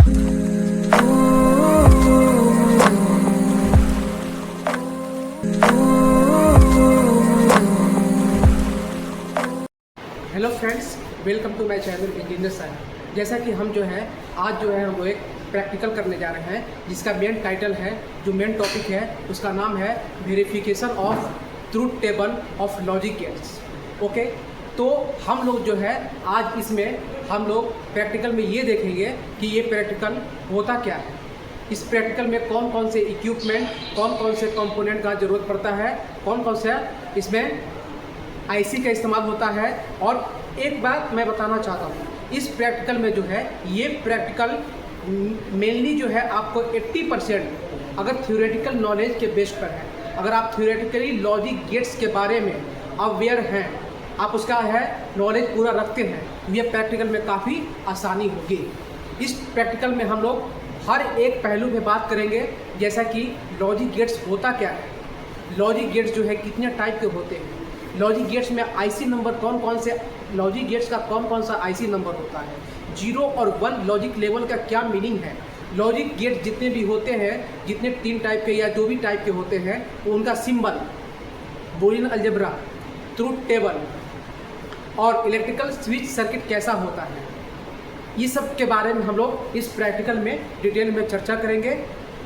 Hello friends, welcome to my channel engineer साहब। जैसा कि हम जो है आज जो है हम लोग एक प्रैक्टिकल करने जा रहे हैं जिसका मेन टाइटल है, जो मेन टॉपिक है उसका नाम है verification of truth table of logic gates. Okay, तो हम लोग जो है आज इसमें हम लोग प्रैक्टिकल में ये देखेंगे कि ये प्रैक्टिकल होता क्या है, इस प्रैक्टिकल में कौन कौन से इक्विपमेंट, कौन कौन से कंपोनेंट का ज़रूरत पड़ता है, कौन कौन सा इसमें आईसी का इस्तेमाल होता है। और एक बात मैं बताना चाहता हूँ, इस प्रैक्टिकल में जो है ये प्रैक्टिकल मेनली जो है आपको 80% अगर थ्योरेटिकल नॉलेज के बेस पर है, अगर आप थ्योरेटिकली लॉजिक गेट्स के बारे में अवेयर हैं, आप उसका है नॉलेज पूरा रखते हैं, ये प्रैक्टिकल में काफ़ी आसानी होगी। इस प्रैक्टिकल में हम लोग हर एक पहलू पे बात करेंगे, जैसा कि लॉजिक गेट्स होता क्या है, लॉजिक गेट्स जो है कितने टाइप के होते हैं, लॉजिक गेट्स में आईसी नंबर कौन कौन से, लॉजिक गेट्स का कौन कौन सा आईसी नंबर होता है, 0 और 1 लॉजिक लेवल का क्या मीनिंग है, लॉजिक गेट जितने भी होते हैं, जितने 3 टाइप के या जो भी टाइप के होते हैं, तो उनका symbol, Boolean algebra, truth table और इलेक्ट्रिकल स्विच सर्किट कैसा होता है, ये सब के बारे में हम लोग इस प्रैक्टिकल में डिटेल में चर्चा करेंगे।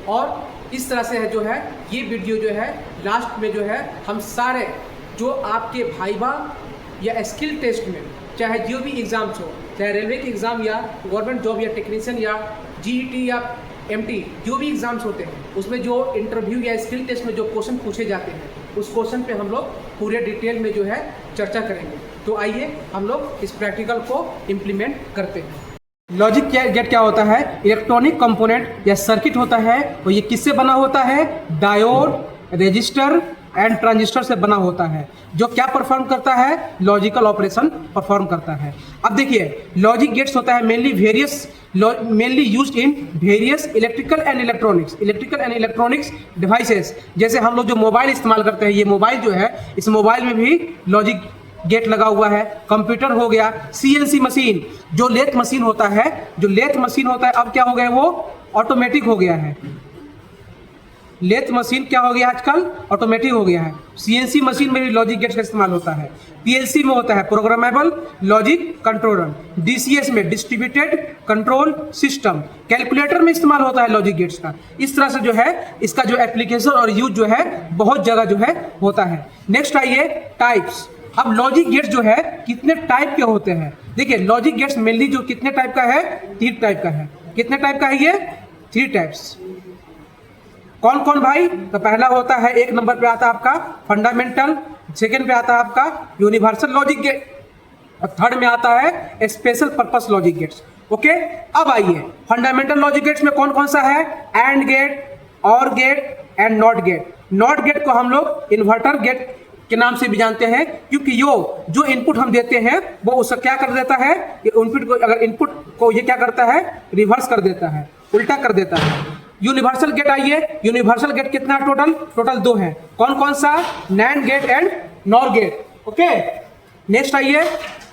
और इस तरह से है जो है ये वीडियो जो है लास्ट में जो है हम सारे जो आपके भाइबा या स्किल टेस्ट में, चाहे जो भी एग्ज़ाम्स हो, चाहे रेलवे के एग्ज़ाम या गवर्नमेंट जॉब या टेक्नीशियन या जीईटी या एमटी, जो भी एग्ज़ाम्स होते हैं उसमें जो इंटरव्यू या स्किल टेस्ट में जो क्वेश्चन पूछे जाते हैं, उस क्वेश्चन पे हम लोग पूरे डिटेल में जो है चर्चा करेंगे। तो आइए हम लोग इस प्रैक्टिकल को इम्प्लीमेंट करते हैं। लॉजिक गेट क्या होता है, इलेक्ट्रॉनिक कंपोनेंट या सर्किट होता है, और ये किससे बना होता है, डायोड, रेजिस्टर एंड ट्रांजिस्टर से बना होता है, जो क्या परफॉर्म करता है, लॉजिकल ऑपरेशन परफॉर्म करता है। अब देखिए लॉजिक गेट्स होता है mainly used in various electrical and electronics devices. जैसे हम लोग जो मोबाइल इस्तेमाल करते हैं, ये मोबाइल जो है, इस मोबाइल में भी लॉजिक गेट लगा हुआ है। कंप्यूटर हो गया, सीएनसी मशीन, जो लेथ मशीन होता है, अब क्या हो गया, वो ऑटोमेटिक हो गया है। लेथ मशीन क्या हो गया आजकल, ऑटोमेटिक हो गया है। सीएनसी मशीन में भी लॉजिक गेट्स का इस्तेमाल होता है। पीएलसी में होता है प्रोग्रामेबल लॉजिक कंट्रोलर, डीसीएस में डिस्ट्रीब्यूटेड कंट्रोल सिस्टम, कैलकुलेटर में इस्तेमाल होता है लॉजिक गेट्स का। इस तरह से जो है इसका जो एप्लीकेशन और यूज जो है बहुत जगह जो है होता है। नेक्स्ट आइए टाइप्स। अब लॉजिक गेट्स जो है कितने टाइप के होते हैं, देखिए लॉजिक गेट्स मेनली जो कितने टाइप का है, 3 टाइप का है। कितने टाइप का है ये, 3 टाइप्स। कौन कौन भाई, तो पहला होता है, 1 नंबर पे आता है आपका फंडामेंटल, सेकंड पे आता है आपका यूनिवर्सल लॉजिक गेट, और थर्ड में आता है special purpose logic gates. Okay, अब आइए फंडामेंटल लॉजिक गेट्स में कौन कौन सा है, and gate, or gate and not gate. Not gate को हम लोग इन्वर्टर गेट के नाम से भी जानते हैं, क्योंकि जो इनपुट हम देते हैं वो उसका क्या कर देता है, इनपुट को, अगर इनपुट को ये क्या करता है, रिवर्स कर देता है, उल्टा कर देता है। यूनिवर्सल गेट आइए, यूनिवर्सल गेट कितना टोटल 2 है। कौन कौन सा, nand gate and nor gate. Okay, next आइए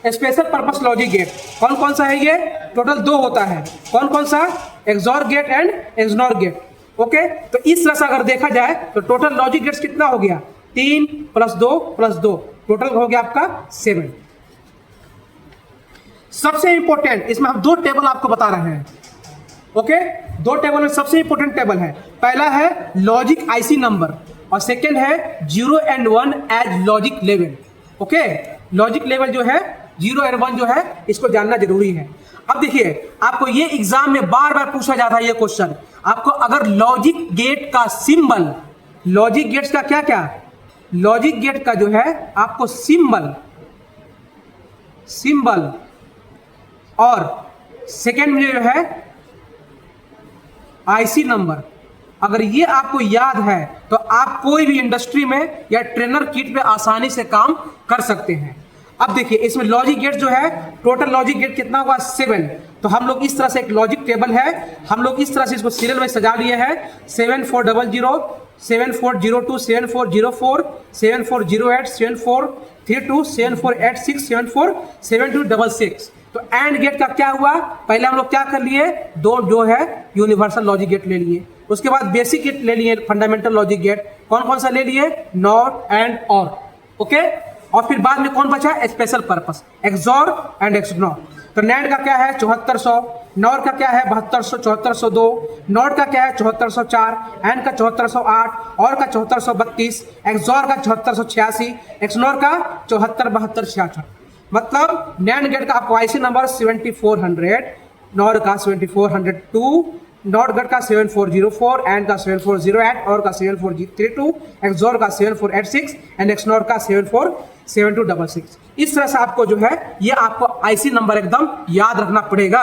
स्पेशल पर्पस लॉजिक गेट। कौन कौन सा है ये, टोटल 2 होता है। कौन कौन सा, xor gate and xnor gate. Okay, तो इस तरह से अगर देखा जाए तो टोटल लॉजिक गेट्स कितना हो गया, 3 + 2 + 2, टोटल हो गया आपका 7। सबसे इंपॉर्टेंट इसमें हम 2 टेबल आपको बता रहे हैं। ओके, 2 टेबल में सबसे इंपॉर्टेंट टेबल है, पहला है लॉजिक आईसी नंबर और सेकंड है 0 and 1 as logic level. Okay, logic level जो है 0 और 1 जो है इसको जानना जरूरी है। अब देखिए आपको ये एग्जाम में बार बार पूछा जाता है ये क्वेश्चन, आपको अगर लॉजिक गेट का सिंबल, लॉजिक गेट्स का क्या, लॉजिक गेट का जो है आपको सिंबल और सेकेंड में जो है आईसी नंबर, अगर ये आपको याद है तो आप कोई भी इंडस्ट्री में या ट्रेनर किट पे आसानी से काम कर सकते हैं। अब देखिए इसमें लॉजिक गेट जो है, टोटल लॉजिक गेट कितना हुआ, 7। तो हम लोग इस तरह से एक लॉजिक टेबल है, हम लोग इस तरह से इसको सीरियल में सजा लिए हैं, 7400, 7402, 7404, 7408, 7432, 7486, 747266। तो एंड गेट का क्या हुआ, पहले हम लोग क्या कर लिए, दो जो है यूनिवर्सल लॉजिक गेट ले लिए, उसके बाद बेसिक गेट ले लिए, फंडामेंटल लॉजिक गेट कौन कौन सा ले लिए, नॉट एंड और, ओके। और फिर बाद में कौन बचा, special purpose, XOR and XNOR. तो नैंड का क्या है 7400, नॉर का क्या है 7200 7402, नॉट का क्या है 7404, एंड का 7408, और का 7432, एक्सॉर का 7486, एक्सनॉर का 7472 मतलब नैंड गेट का आपको आईसी नंबर 7400, नॉर का 7402, नॉट गेट का 7404, एंड का 7408, और का 7432, एक्सॉर का 7486 एंड एक्सनॉर का 747266। इस तरह से आपको जो है ये आपको आईसी नंबर एकदम याद रखना पड़ेगा।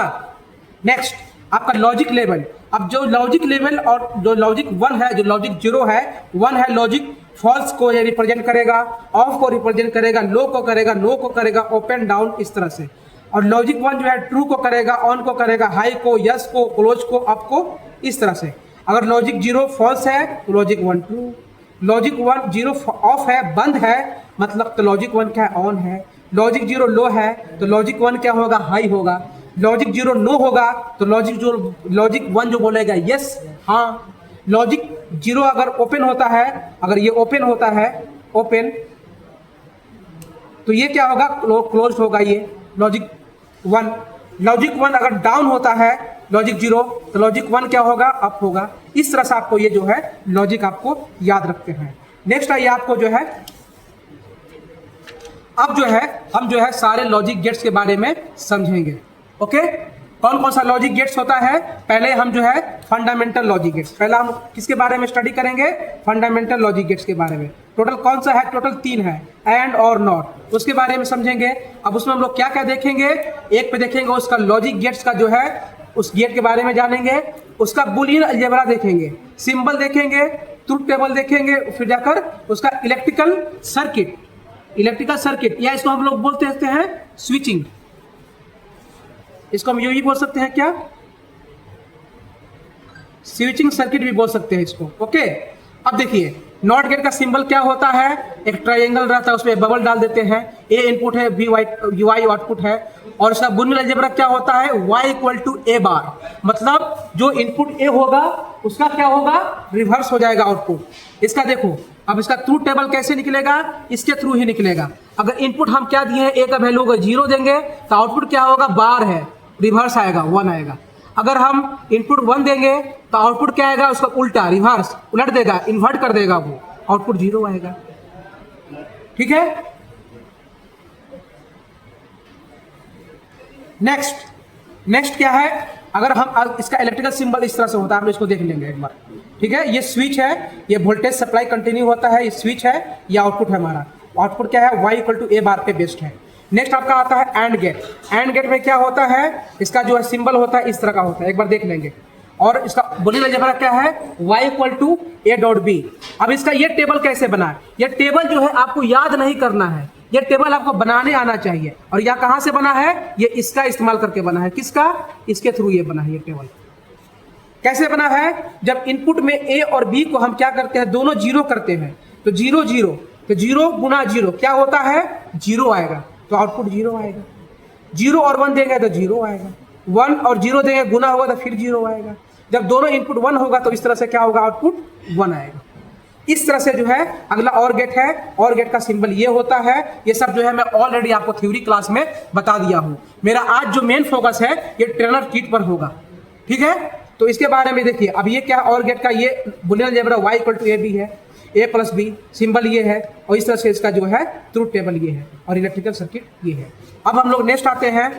नेक्स्ट आपका लॉजिक लेवल। अब जो लॉजिक लेवल और जो लॉजिक 1 है, जो लॉजिक 0 है, 1 है लॉजिक फॉल्स को ये रिप्रेजेंट करेगा, ऑफ को रिप्रेजेंट करेगा, लो को करेगा, नो को करेगा, ओपन डाउन इस तरह से। और लॉजिक 1 जो है ट्रू को करेगा, ऑन को करेगा, हाई को, यस को, क्लोज को, अप को, इस तरह से। अगर लॉजिक 0 फॉल्स है तो लॉजिक 1 ट्रू, लॉजिक 1 0 ऑफ है, बंद है, मतलब तो लॉजिक 1 क्या है, ऑन है। लॉजिक 0 लो है तो लॉजिक 1 क्या होगा, हाई होगा। लॉजिक 0 नो होगा तो लॉजिक 1 जो बोलेगा यस, हाँ। लॉजिक 0 अगर ओपन होता है, अगर ये ओपन होता है, ओपन, तो ये क्या होगा, क्लोज होगा ये लॉजिक 1। लॉजिक 1 अगर डाउन होता है, लॉजिक 0, तो लॉजिक 1 क्या होगा, अप होगा। इस तरह से आपको ये जो है लॉजिक आपको याद रखते हैं। नेक्स्ट आइए आपको जो है, अब जो है हम जो है सारे लॉजिक गेट्स के बारे में समझेंगे, ओके। कौन कौन सा लॉजिक गेट्स होता है, पहले हम जो है फंडामेंटल लॉजिक गेट्स, पहला हम किसके बारे में स्टडी करेंगे, फंडामेंटल लॉजिक गेट्स के बारे में। टोटल कौन सा है, टोटल 3 है, एंड और नॉट, उसके बारे में समझेंगे। अब उसमें हम लोग क्या क्या देखेंगे, एक पे देखेंगे उसका लॉजिक गेट्स का जो है उस गेट के बारे में जानेंगे, उसका बुलियन अलजेब्रा देखेंगे, सिंबल देखेंगे, ट्रुथ टेबल देखेंगे, फिर जाकर उसका इलेक्ट्रिकल सर्किट या इसको हम लोग बोलते हैं स्विचिंग, इसको हम यू ही बोल सकते हैं, क्या स्विचिंग सर्किट भी बोल सकते हैं इसको, ओके। अब देखिए नॉट गेट का सिंबल क्या होता है, एक ट्रायंगल रहता है, उसमें बबल डाल देते हैं, ए इनपुट है, बी वाई आउटपुट है, और इसका बुलियन अलजेब्रा क्या होता है, y इक्वल टू ए बार, मतलब जो इनपुट ए होगा उसका क्या होगा, रिवर्स हो जाएगा आउटपुट। इसका देखो, अब इसका ट्रूथ टेबल कैसे निकलेगा, इसके थ्रू ही निकलेगा। अगर इनपुट हम क्या दिए हैं, ए का वैल्यू अगर 0 देंगे तो आउटपुट क्या होगा, बार है, रिवर्स आएगा, 1 आएगा। अगर हम इनपुट 1 देंगे तो आउटपुट क्या आएगा, उसका उल्टा, रिवर्स, उलट देगा, इन्वर्ट कर देगा, वो आउटपुट 0 आएगा, ठीक है। नेक्स्ट क्या है, अगर हम इसका इलेक्ट्रिकल सिंबल इस तरह से होता है, हम इसको देख लेंगे एक बार, ठीक है। ये स्विच है, ये वोल्टेज सप्लाई कंटिन्यू होता है, ये स्विच है, ये आउटपुट है हमारा, आउटपुट क्या है, y इक्वल टू ए बार पे बेस्ड है। नेक्स्ट आपका आता है एंड गेट। एंड गेट में क्या होता है, इसका जो है सिंबल होता है इस तरह का होता है, एक बार देख लेंगे। और इसका बुलियन अलजेब्रा क्या है, y equal to A dot B. अब इसका ये टेबल कैसे बना है, ये टेबल जो है आपको याद नहीं करना है, ये टेबल आपको बनाने आना चाहिए। और यह कहां से बना है, ये इसका इस्तेमाल करके बना है, किसका, इसके थ्रू ये बना है। ये टेबल कैसे बना है, जब इनपुट में ए और बी को हम क्या करते हैं, दोनों 0 करते हैं, तो 0 0, तो 0 गुना 0 क्या होता है, 0 आएगा, तो आउटपुट 0 आएगा। 0 और 1 देंगे तो 0 आएगा, 1 और 0 देंगे, गुना होगा तो फिर 0 आएगा। जब दोनों इनपुट 1 होगा तो इस तरह से क्या होगा, आउटपुट 1 आएगा। इस तरह से जो है अगला और गेट है, और गेट का सिंबल ये होता है। ये सब जो है मैं ऑलरेडी आपको थ्योरी क्लास में बता दिया हूं। मेरा आज जो मेन फोकस है ये ट्रेनर किट पर होगा, ठीक है। तो इसके बारे में देखिए, अब ये क्या, और गेट का ये boolean algebra y equal to A B है, a प्लस बी, सिंबल ये है, और इस तरह से इसका जो है ट्रूथ टेबल ये है, और इलेक्ट्रिकल सर्किट ये है। अब हम लोग नेक्स्ट आते हैं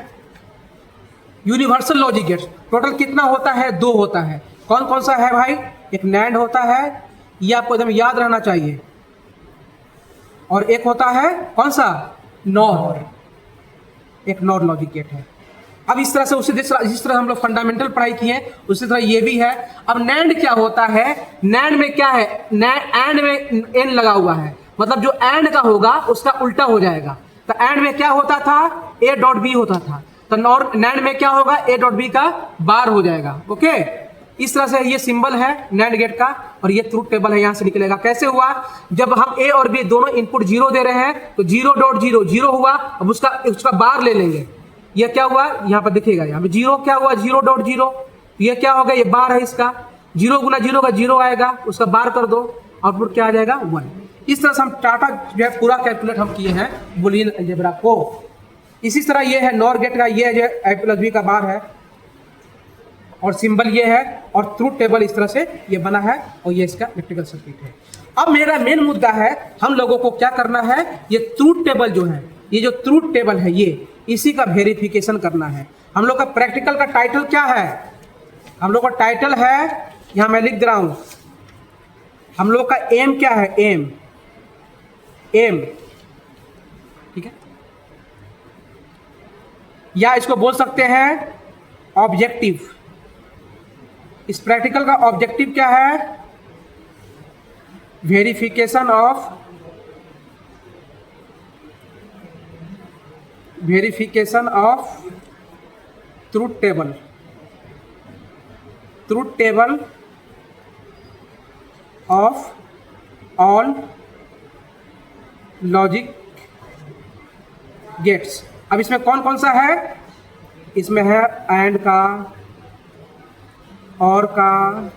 यूनिवर्सल लॉजिक गेट्स। टोटल कितना होता है, 2 होता है। कौन कौन सा है भाई, एक नैंड होता है, ये आपको एकदम याद रहना चाहिए, और एक होता है कौन सा, नॉर, एक नॉर लॉजिक गेट है। अब इस तरह से उसी जिस तरह हम लोग फंडामेंटल पढ़ाई किए उसी तरह ये भी है। अब नैंड क्या होता है, नैंड में क्या है, एंड में एन लगा हुआ है, मतलब जो एंड का होगा उसका उल्टा हो जाएगा। तो एंड में क्या होता था, ए डॉट बी होता था, तो नैंड में क्या होगा, ए डॉट बी का बार हो जाएगा, ओके। इस तरह से ये सिंबल है नैंड गेट का, और ये ट्रूथ टेबल है, यहां से निकलेगा। कैसे हुआ, जब हम ए और बी दोनों इनपुट 0 दे रहे हैं तो 0.00 0 हुआ, अब उसका बार ले लेंगे, ये क्या हुआ, यहाँ पर दिखेगा, यहाँ पे 0 क्या हुआ, 0.0, ये क्या होगा, ये बार है इसका, 0 गुना 0 का 0 आएगा, उसका बार कर दो, आउटपुट क्या आ जाएगा 1। इस तरह से हम टाटा जो है पूरा कैलकुलेट हम किए हैं बुलियन अलजेब्रा को। इसी तरह ये है नॉर गेट का, ये जो है A+B का बार है और सिंबल ये है और ट्रूथ टेबल इस तरह से ये बना है और ये इसका इलेक्ट्रिकल सर्किट है। अब मेरा मेन मुद्दा है, हम लोगों को क्या करना है, ये ट्रूथ टेबल जो है, ये जो ट्रूथ टेबल है ये इसी का वेरिफिकेशन करना है। हम लोग का प्रैक्टिकल का टाइटल क्या है, हम लोग का टाइटल है, यहाँ मैं लिख दे रहा हूँ, हम लोग का एम क्या है, एम, ठीक है, या इसको बोल सकते हैं ऑब्जेक्टिव। इस प्रैक्टिकल का ऑब्जेक्टिव क्या है, verification of truth table of all logic gates. अब इसमें कौन कौन सा है, इसमें है एंड का, और का,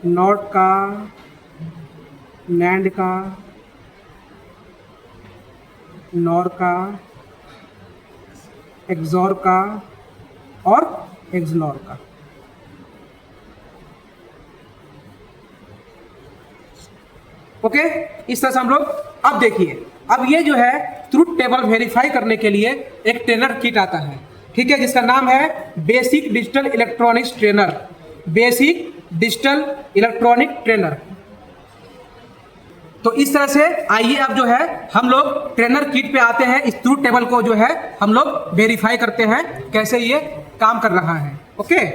नॉट का, नैंड का, नॉर का, एक्सॉर का और एक्सनॉर का। ओके, इस तरह से हम लोग, अब देखिए, अब ये जो है ट्रूथ टेबल वेरीफाई करने के लिए एक ट्रेनर किट आता है, ठीक है, जिसका नाम है basic digital electronics trainer, basic digital electronic trainer. तो इस तरह से आइए अब जो है हम लोग ट्रेनर किट पे आते हैं, इस ट्रूथ टेबल को जो है हम लोग वेरीफाई करते हैं कैसे ये काम कर रहा है। ओके,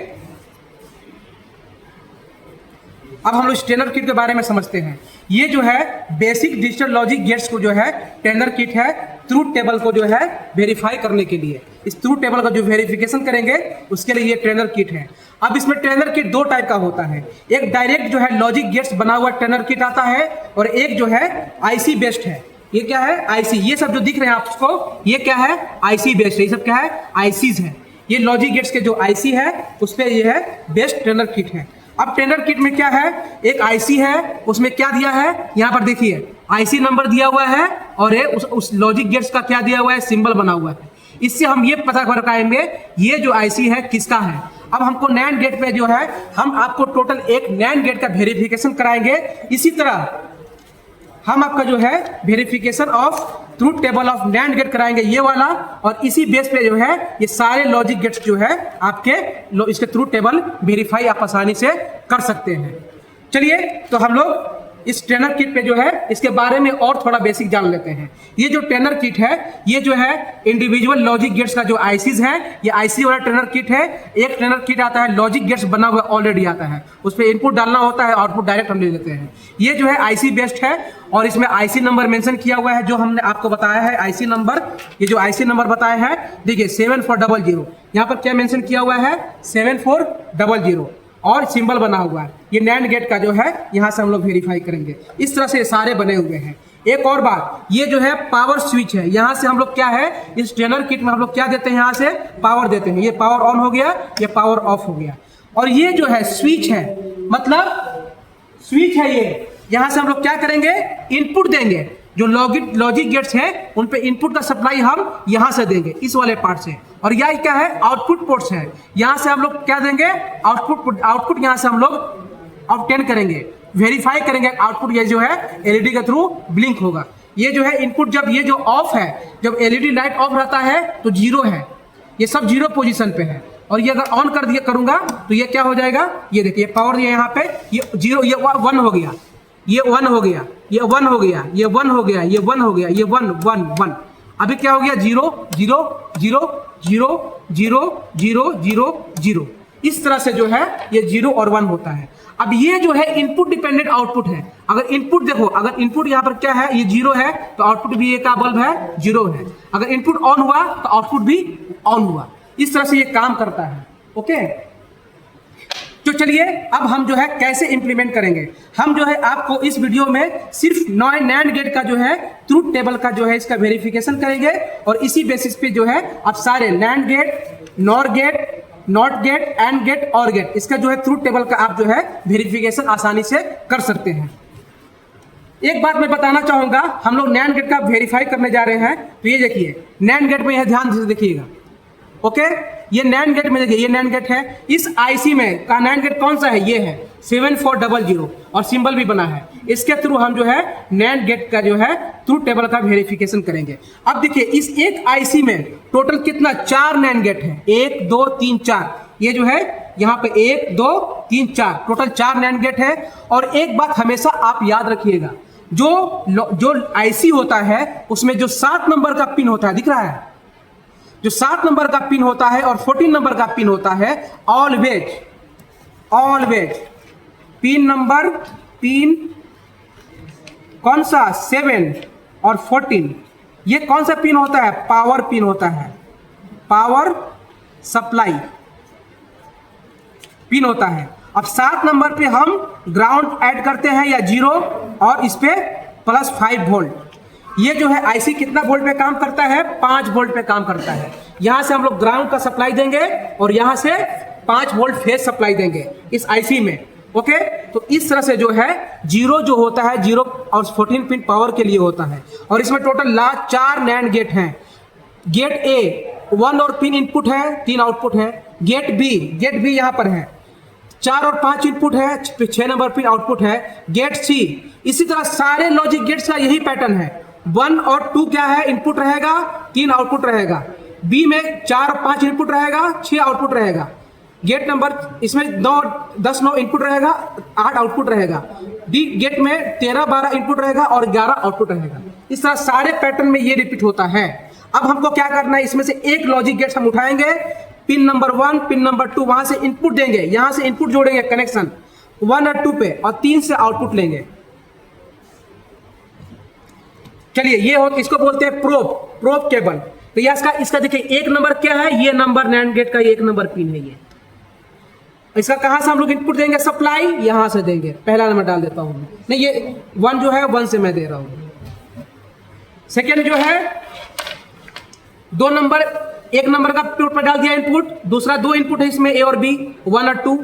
अब हम लोग इस ट्रेनर किट के बारे में समझते हैं। ये जो है बेसिक डिजिटल लॉजिक गेट्स को जो है ट्रेनर किट है ट्रूथ टेबल को जो है वेरीफाई करने के लिए। इस ट्रूथ टेबल का जो वेरिफिकेशन करेंगे उसके लिए ये ट्रेनर किट है। अब इसमें ट्रेनर किट दो टाइप का होता है, एक डायरेक्ट जो है लॉजिक गेट्स बना हुआ ट्रेनर किट आता है और एक जो है आईसी बेस्ड है। ये क्या है, आईसी। ये सब जो दिख रहे हैं आपको ये क्या है, आईसी बेस्ड है। ये सब क्या है, आईसीज है। ये लॉजिक गेट्स के जो आईसी है उस पर ये है बेस्ट ट्रेनर किट है। अब ट्रेनर किट में क्या है, एक आईसी है, उसमें क्या दिया है, यहाँ पर देखिए आईसी नंबर दिया हुआ है और ये उस लॉजिक गेट्स का क्या दिया हुआ है, सिंबल बना हुआ है। इससे हम ये पता कर पाएंगे ये जो आईसी है किसका है। अब हमको नैंड गेट पे जो है हम आपको टोटल एक नैंड गेट का वेरिफिकेशन कराएंगे। इसी तरह हम आपका जो है verification of truth table of nand gate कराएंगे ये वाला, और इसी बेस पे जो है ये सारे लॉजिक गेट्स जो है आपके इसके ट्रूथ टेबल वेरीफाई आप आसानी से कर सकते हैं। चलिए तो हम लोग इस ट्रेनर किट पे जो है इसके बारे में और थोड़ा बेसिक जान लेते हैं। ये जो ट्रेनर किट है ये जो है इंडिविजुअल लॉजिक गेट्स का जो आईसीज है, ये आईसी वाला ट्रेनर किट है। एक ट्रेनर किट आता है लॉजिक गेट्स बना हुआ ऑलरेडी आता है, उस पर इनपुट डालना होता है, आउटपुट डायरेक्ट हम ले लेते हैं। ये जो है आईसी बेस्ड है और इसमें आईसी नंबर मेंशन किया हुआ है जो हमने आपको बताया है आईसी नंबर। ये जो आईसी नंबर बताया है देखिए 7400, यहाँ पर क्या मेंशन किया हुआ है 7400 और सिंबल बना हुआ है। ये नैंड गेट का जो है यहाँ से हम लोग वेरीफाई करेंगे। इस तरह से ये सारे बने हुए हैं। एक और बात, ये जो है पावर स्विच है। यहाँ से हम लोग क्या है इस ट्रेनर किट में हम लोग क्या देते हैं, यहाँ से पावर देते हैं। ये पावर ऑन हो गया, ये पावर ऑफ हो गया। और ये जो है स्विच है, मतलब स्विच है ये, यहाँ से हम लोग क्या करेंगे, इनपुट देंगे। जो लॉजिक गेट्स हैं उन पे इनपुट का सप्लाई हम यहाँ से देंगे इस वाले पार्ट से। और यह क्या है, आउटपुट पोर्ट्स है। यहाँ से हम लोग क्या देंगे, आउटपुट यहाँ से हम लोग ऑब्टेन करेंगे, वेरीफाई करेंगे। आउटपुट ये जो है एलईडी के थ्रू ब्लिंक होगा। ये जो है इनपुट जब ये जो ऑफ है, जब एलईडी लाइट ऑफ रहता है तो 0 है, ये सब 0 पोजीशन पे है। और ये अगर ऑन कर दिया करूंगा तो ये क्या हो जाएगा, ये देखिए पावर ये यहाँ पे ये 0, ये 1 हो गया, ये 1 हो गया, ये 1 हो गया, ये 1 हो गया, ये 1 हो गया, ये 1 1 1। अभी क्या हो गया 0 0 0 0 0 0 0 0। इस तरह से जो है ये 0 और 1 होता है। अब ये जो है इनपुट डिपेंडेंट आउटपुट है। अगर इनपुट देखो, अगर इनपुट यहाँ पर क्या है, ये 0 है तो आउटपुट भी ये का बल्ब है 0 है। अगर इनपुट ऑन हुआ तो आउटपुट भी ऑन हुआ। इस तरह से ये काम करता है। ओके, जो चलिए अब हम जो है कैसे इंप्लीमेंट करेंगे। हम जो है आपको इस वीडियो में सिर्फ नैंड गेट का जो है ट्रूथ टेबल का जो है इसका वेरिफिकेशन करेंगे और इसी बेसिस पे जो है आप सारे nand gate, nor gate, not gate, and gate, or gate इसका जो है ट्रूथ टेबल का आप जो है वेरिफिकेशन आसानी से कर सकते हैं। एक बात मैं बताना चाहूंगा, हम लोग नैंड गेट का वेरीफाई करने जा रहे हैं। तो ये देखिए नैंड गेट में यह ध्यान से देखिएगा। ओके, ये नैंड गेट में देखिए, ये नैंड गेट है। इस आईसी में का नैंड गेट कौन सा है? ये है 7400 और सिंबल भी बना है। इसके थ्रू हम जो है नैंड गेट का जो है ट्रूथ टेबल का वेरिफिकेशन करेंगे। अब देखिए इस एक आईसी में टोटल कितना 4 नैंड गेट है, 1 2 3 4। ये जो है यहाँ पे 1 2 3 4 टोटल 4 नैंड गेट है। और एक बात हमेशा आप याद रखिएगा, जो आईसी होता है उसमें जो 7 नंबर का पिन होता है, दिख रहा है, जो 7 नंबर का पिन होता है और 14 नंबर का पिन होता है, ऑलवेज पिन नंबर कौन सा 7 और 14, ये कौन सा पिन होता है? पावर पिन होता है, पावर सप्लाई पिन होता है। अब 7 नंबर पे हम ग्राउंड ऐड करते हैं या 0 और इस पे +5 वोल्ट। ये जो है आईसी कितना वोल्ट पे काम करता है? 5 वोल्ट पे काम करता है। यहां से हम लोग ग्राउंड का सप्लाई देंगे और यहां से 5 वोल्ट फेज सप्लाई देंगे इस आईसी में। ओके, तो इस तरह से जो है 0 जो होता है 0 और 14 पिन पावर के लिए होता है। और इसमें टोटल 4 नैंड गेट हैं। गेट ए 1 और पिन इनपुट है, 3 आउटपुट है। गेट बी यहाँ पर है, 4 और 5 इनपुट है, 6 नंबर पिन आउटपुट है। गेट सी इसी तरह सारे लॉजिक गेट्स का यही पैटर्न है। 1 और 2 क्या है? इनपुट रहेगा, 3 आउटपुट रहेगा। बी में 4 और 5 इनपुट रहेगा, 6 आउटपुट रहेगा। गेट नंबर इसमें 10 9 इनपुट रहेगा, 8 आउटपुट रहेगा। डी गेट में 13 12 इनपुट रहेगा और 11 आउटपुट रहेगा। इस तरह सारे पैटर्न में ये रिपीट होता है। अब हमको क्या करना है, इसमें से एक लॉजिक गेट्स हम उठाएंगे, पिन नंबर 1 पिन नंबर 2 वहां से इनपुट देंगे, यहां से इनपुट जोड़ेंगे कनेक्शन 1 और 2 पे और 3 से आउटपुट लेंगे। चलिए ये हो, इसको बोलते हैं प्रोब केबल। तो ये इसका देखिए एक नंबर क्या है? ये नंबर नैंड गेट का 1 नंबर पिन है। ये इसका कहां से हम लोग इनपुट देंगे? सप्लाई यहां से देंगे। पहला नंबर डाल देता हूं, नहीं ये 1 जो है 1 से मैं दे रहा हूं। सेकेंड जो है 2 नंबर, 1 नंबर का पोर्ट पर डाल दिया इनपुट, दूसरा 2 इनपुट है इसमें ए और बी 1 और 2,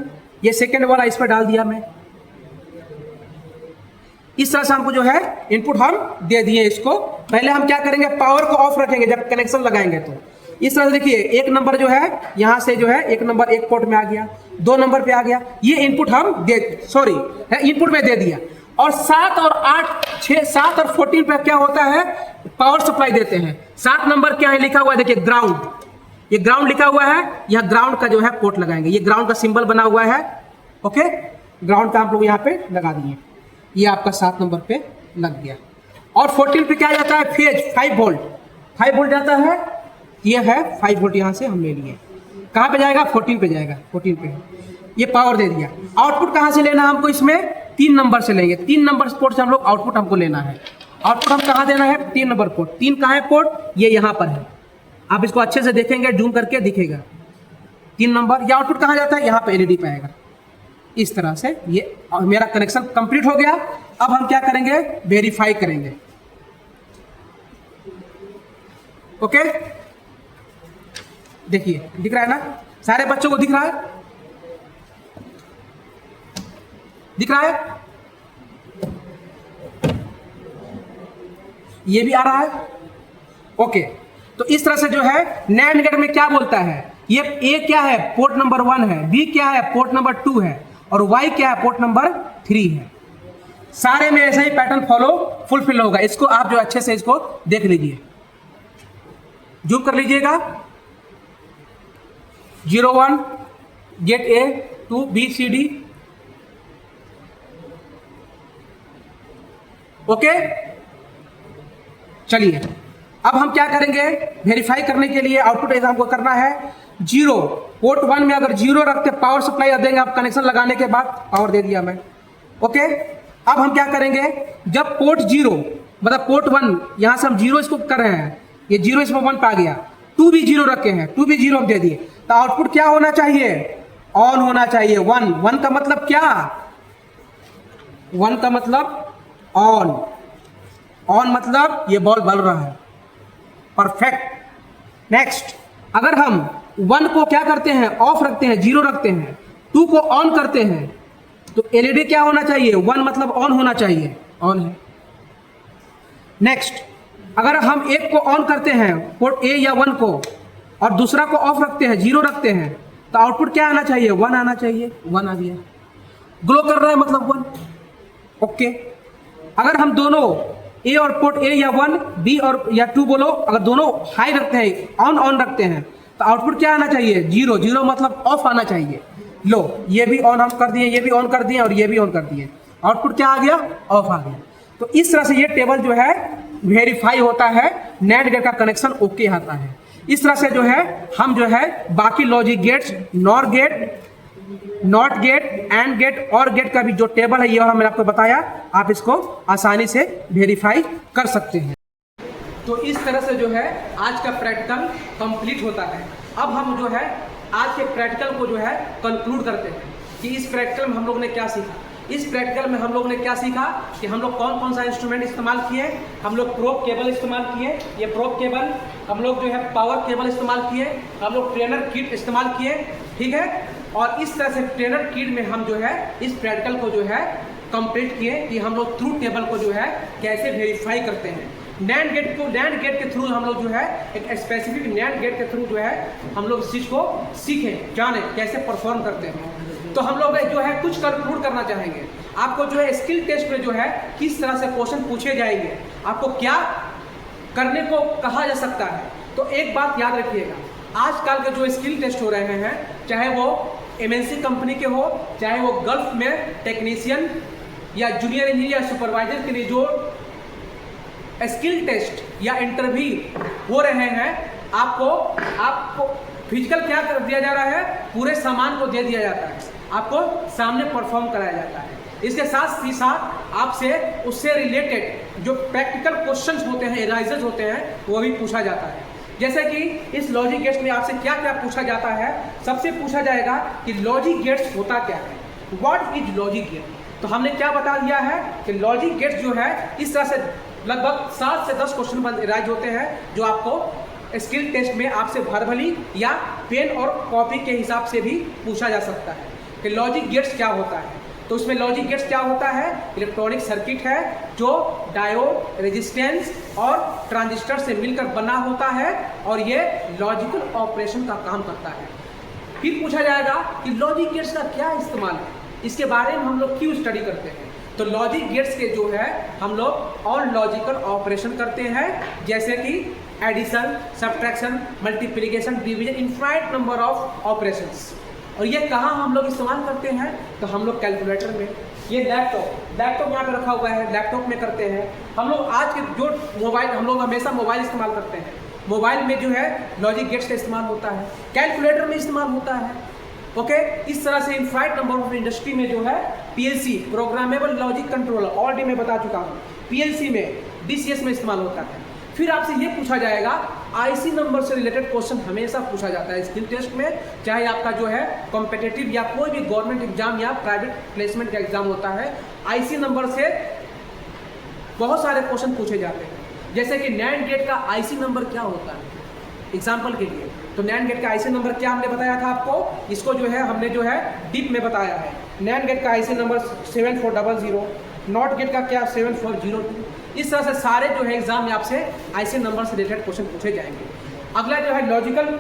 ये सेकेंड वाला इस पर डाल दिया मैं। इस तरह से हमको जो है इनपुट हम दे दिए इसको। पहले हम क्या करेंगे, पावर को ऑफ रखेंगे जब कनेक्शन लगाएंगे। तो इस तरह से देखिए 1 नंबर जो है यहां से जो है 1 नंबर 1 पोर्ट में आ गया, 2 नंबर पे आ गया, ये इनपुट हम इनपुट में दे दिया। और 7 और 8 6 7 और 14 पे क्या होता है? पावर सप्लाई देते हैं। 7 नंबर क्या है लिखा हुआ है? देखिए ग्राउंड, ये ग्राउंड लिखा हुआ है, यह ग्राउंड का जो है पोर्ट लगाएंगे। ये ग्राउंड का सिंबल बना हुआ है। ओके, ग्राउंड का हम लोग यहाँ पे लगा दिए, ये आपका 7 नंबर पे लग गया। और 14 पे क्या जाता है? फेज 5 वोल्ट जाता है। ये है 5 वोल्ट, यहाँ से हम ले लिए। कहाँ पे जाएगा? 14 पे जाएगा। 14 पे ये पावर दे दिया। आउटपुट कहाँ से लेना है हमको? इसमें 3 नंबर से लेंगे। 3 नंबर पोर्ट से हम लोग आउटपुट हमको लेना है। आउटपुट हम कहाँ देना है? 3 नंबर पोर्ट। 3 कहाँ है पोर्ट? ये यहाँ पर है। आप इसको अच्छे से देखेंगे, जूम करके दिखेगा 3 नंबर। ये आउटपुट कहाँ जाता है? यहाँ पे एलईडी पे आएगा। इस तरह से ये मेरा कनेक्शन कंप्लीट हो गया। अब हम क्या करेंगे? वेरीफाई करेंगे। ओके, देखिए दिख रहा है ना, सारे बच्चों को दिख रहा है, दिख रहा है, ये भी आ रहा है। ओके, तो इस तरह से जो है नैंड गेट में क्या बोलता है, ये ए क्या है? पोर्ट नंबर 1 है, बी क्या है? पोर्ट नंबर 2 है, और वाई क्या है? पोर्ट नंबर 3 है। सारे में ऐसा ही पैटर्न फुलफिल होगा। इसको आप जो अच्छे से इसको देख लीजिए, जूम कर लीजिएगा। 0 1 gate A 2 B C D. Okay, चलिए अब हम क्या करेंगे? वेरीफाई करने के लिए आउटपुट एग्जाम को करना है 0। पोर्ट 1 में अगर 0 रखते पावर सप्लाई देंगे आप कनेक्शन लगाने के बाद, पावर दे दिया मैं। ओके, अब हम क्या करेंगे? जब पोर्ट 0 मतलब पोर्ट 1 यहां से हम 0 इसको कर रहे हैं, ये 0 इसमें 1 पे आ गया, 2 भी 0 रखे हैं, 2 भी 0 हम दे दिए, तो आउटपुट क्या होना चाहिए? ऑन होना चाहिए। वन, वन का मतलब क्या? वन का मतलब ऑन, ऑन मतलब ये बॉल बल रहा है। परफेक्ट। नेक्स्ट, अगर हम वन को क्या करते हैं, ऑफ रखते हैं, जीरो रखते हैं, टू को ऑन करते हैं, तो एलईडी क्या होना चाहिए? वन मतलब ऑन होना चाहिए, ऑन है। नेक्स्ट, अगर हम एक को ऑन करते हैं पोर्ट ए या वन को, और दूसरा को ऑफ रखते हैं, जीरो रखते हैं, तो आउटपुट क्या आना चाहिए? वन आना चाहिए, वन आ गया। ग्लो कर रहा है मतलब वन। ओके। अगर हम दोनों ए और पोर्ट ए या वन, बी और या टू बोलो, अगर दोनों हाई रखते हैं, ऑन ऑन रखते हैं, तो आउटपुट क्या आना चाहिए? जीरो, जीरो मतलब ऑफ आना चाहिए। लो, ये भी ऑन हम कर दिए, ये भी ऑन कर दिए और ये भी ऑन कर दिए, आउटपुट क्या आ गया? ऑफ आ गया। तो इस तरह से ये टेबल जो है वेरीफाई होता है, NAND गेट का कनेक्शन ओके आता है। इस तरह से जो है हम जो है बाकी logic gates, nor gate, not gate, and gate or gate का भी जो टेबल है ये वाला मैंने आपको बताया, आप इसको आसानी से वेरीफाई कर सकते हैं। तो इस तरह से जो है आज का प्रैक्टिकल कंप्लीट होता है। अब हम जो है आज के प्रैक्टिकल को जो है कंक्लूड करते हैं कि इस प्रैक्टिकल में हम लोग ने क्या सीखा। इस प्रैक्टिकल में हम लोग ने क्या सीखा कि हम लोग कौन कौन सा इंस्ट्रूमेंट इस्तेमाल किए। हम लोग प्रोब केबल इस्तेमाल किए, ये प्रोब केबल, हम लोग जो है पावर केबल इस्तेमाल किए, हम लोग ट्रेनर किट इस्तेमाल किए, ठीक है। और इस तरह से ट्रेनर किट में हम जो है इस प्रैक्टिकल को जो है कंप्लीट किए कि हम लोग ट्रूथ टेबल को जो है कैसे वेरीफाई करते हैं। NAND गेट को, NAND गेट के थ्रू हम लोग जो है एक स्पेसिफिक NAND गेट के थ्रू जो है हम लोग इस चीज़ को सीखें, जाने कैसे परफॉर्म करते हैं। तो हम लोग जो है कुछ कंक्लूड करना चाहेंगे। आपको जो है स्किल टेस्ट में जो है किस तरह से क्वेश्चन पूछे जाएंगे, आपको क्या करने को कहा जा सकता है। तो एक बात याद रखिएगा, आजकल के जो स्किल टेस्ट हो रहे हैं, चाहे वो MNC कंपनी के हो, चाहे वो गल्फ में टेक्नीशियन या जूनियर इंजीनियर या सुपरवाइजर के लिए जो स्किल टेस्ट या इंटरव्यू हो रहे हैं, आपको फिजिकल क्या कर दिया जा रहा है? पूरे सामान को दे दिया जाता है, आपको सामने परफॉर्म कराया जाता है। इसके साथ ही साथ आपसे उससे रिलेटेड जो प्रैक्टिकल क्वेश्चंस होते हैं, एनालिसिस होते हैं, वो भी पूछा जाता है। जैसे कि इस लॉजिक गेट्स में आपसे क्या क्या पूछा जाता है। सबसे पूछा जाएगा कि लॉजिक गेट्स होता क्या है, व्हाट इज लॉजिक गेट। तो हमने क्या बता दिया है कि लॉजिक गेट्स जो है इस तरह से लगभग 7 से 10 क्वेश्चन राइज होते हैं, जो आपको स्किल टेस्ट में आपसे वर्बली या पेन और कॉपी के हिसाब से भी पूछा जा सकता है कि लॉजिक गेट्स क्या होता है। तो उसमें लॉजिक गेट्स क्या होता है? इलेक्ट्रॉनिक सर्किट है जो डायोड, रेजिस्टेंस और ट्रांजिस्टर से मिलकर बना होता है और ये लॉजिकल ऑपरेशन का काम करता है। फिर पूछा जाएगा कि लॉजिक गेट्स का क्या इस्तेमाल है, इसके बारे में हम लोग क्यों स्टडी करते हैं। तो लॉजिक गेट्स के जो है हम लोग और लॉजिकल ऑपरेशन करते हैं, जैसे कि addition, subtraction, multiplication, division, infinite number of operations. और ये कहाँ हम लोग इस्तेमाल करते हैं? तो हम लोग कैलकुलेटर में, ये लैपटॉप यहाँ पे रखा हुआ है, लैपटॉप में करते हैं। हम लोग आज के जो मोबाइल, हम लोग हमेशा मोबाइल इस्तेमाल करते हैं, मोबाइल में जो है लॉजिक गेट्स का इस्तेमाल होता है, कैलकुलेटर में इस्तेमाल होता है। ओके, इस तरह से इनफाइनाइट नंबर ऑफ इंडस्ट्री में जो है PLC, programmable logic controller, already मैं बता चुका हूँ, PLC में, DCS में इस्तेमाल होता है। फिर आपसे ये पूछा जाएगा, IC नंबर से रिलेटेड क्वेश्चन हमेशा पूछा जाता है स्किल टेस्ट में, चाहे आपका जो है कॉम्पिटिटिव या कोई भी गवर्नमेंट एग्जाम या प्राइवेट प्लेसमेंट का एग्जाम होता है, IC नंबर से बहुत सारे क्वेश्चन पूछे जाते हैं। जैसे कि NAND गेट का IC नंबर क्या होता है, एग्जाम्पल के लिए। तो NAND गेट का IC नंबर क्या हमने बताया था आपको, इसको जो है हमने जो है डीप में बताया है। NAND गेट का IC नंबर 7400, नॉट गेट का क्या 7402। इस तरह से सारे जो है एग्जाम में आपसे IC नंबर से रिलेटेड क्वेश्चन पूछे जाएंगे। अगला जो है लॉजिकल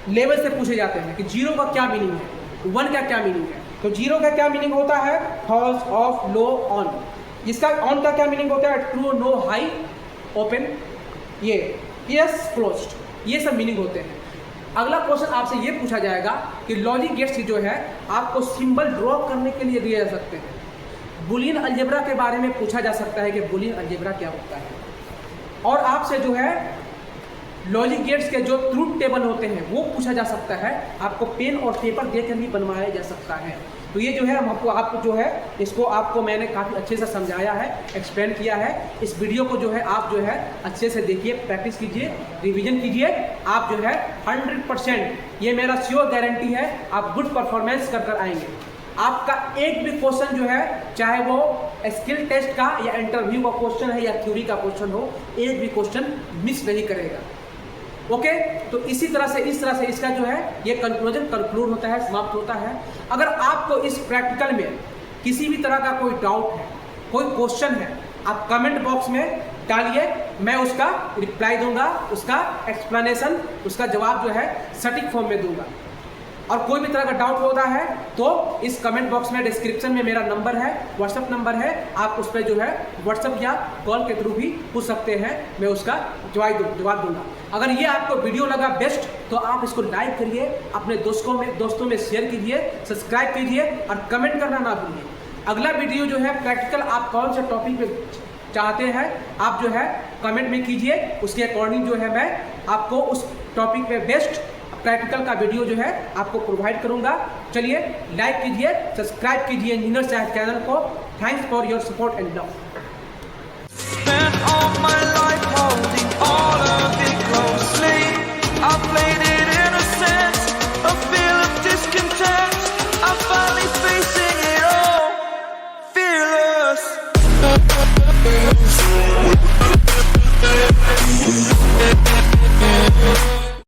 लेवल से पूछे जाते हैं कि जीरो का क्या मीनिंग है, वन का क्या मीनिंग है। तो जीरो का क्या मीनिंग होता है? False, off, low, on. इसका ऑन का क्या मीनिंग होता है? ट्रू, नो, हाई, ओपन, ये यस, क्लोज्ड, ये सब मीनिंग होते हैं। अगला क्वेश्चन आपसे ये पूछा जाएगा कि लॉजिक गेट्स जो है आपको सिंबल ड्रॉ करने के लिए दिए जा सकते हैं। बुलियन अलजेब्रा के बारे में पूछा जा सकता है कि बुलियन अलजेब्रा क्या होता है। और आपसे जो है लॉजिक गेट्स के जो ट्रूथ टेबल होते हैं वो पूछा जा सकता है, आपको पेन और पेपर देकर भी बनवाया जा सकता है। तो ये जो है हम आपको जो है इसको आपको मैंने काफ़ी अच्छे से समझाया है, एक्सप्लेन किया है। इस वीडियो को जो है आप जो है अच्छे से देखिए, प्रैक्टिस कीजिए, रिवीजन कीजिए। आप जो है 100% ये मेरा श्योर गारंटी है आप गुड परफॉर्मेंस कर कर आएंगे। आपका एक भी क्वेश्चन जो है, चाहे वो स्किल टेस्ट का या इंटरव्यू का क्वेश्चन है या थ्योरी का क्वेश्चन हो, एक भी क्वेश्चन मिस नहीं करेगा। ओके, तो इस तरह से इसका जो है ये कंक्लूड होता है, समाप्त होता है। अगर आपको इस प्रैक्टिकल में किसी भी तरह का कोई डाउट है, कोई क्वेश्चन है, आप कमेंट बॉक्स में डालिए, मैं उसका रिप्लाई दूंगा, उसका एक्सप्लेनेशन, उसका जवाब जो है सटीक फॉर्म में दूंगा। और कोई भी तरह का डाउट होता है तो इस कमेंट बॉक्स में डिस्क्रिप्शन में मेरा नंबर है, व्हाट्सअप नंबर है, आप उस पर जो है व्हाट्सअप या कॉल के थ्रू भी पूछ सकते हैं, मैं उसका जवाब दूंगा। अगर ये आपको वीडियो लगा बेस्ट तो आप इसको लाइक करिए, अपने दोस्तों में शेयर कीजिए, सब्सक्राइब कीजिए और कमेंट करना ना भूलिए। अगला वीडियो जो है प्रैक्टिकल आप कौन से टॉपिक पे चाहते हैं आप जो है कमेंट में कीजिए, उसके अकॉर्डिंग जो है मैं आपको उस टॉपिक पे बेस्ट प्रैक्टिकल का वीडियो जो है आपको प्रोवाइड करूंगा। चलिए लाइक कीजिए, सब्सक्राइब कीजिए इंजीनियर साहब चैनल को। Thanks for your support and love. Spent all my life holding all of it closely. I played it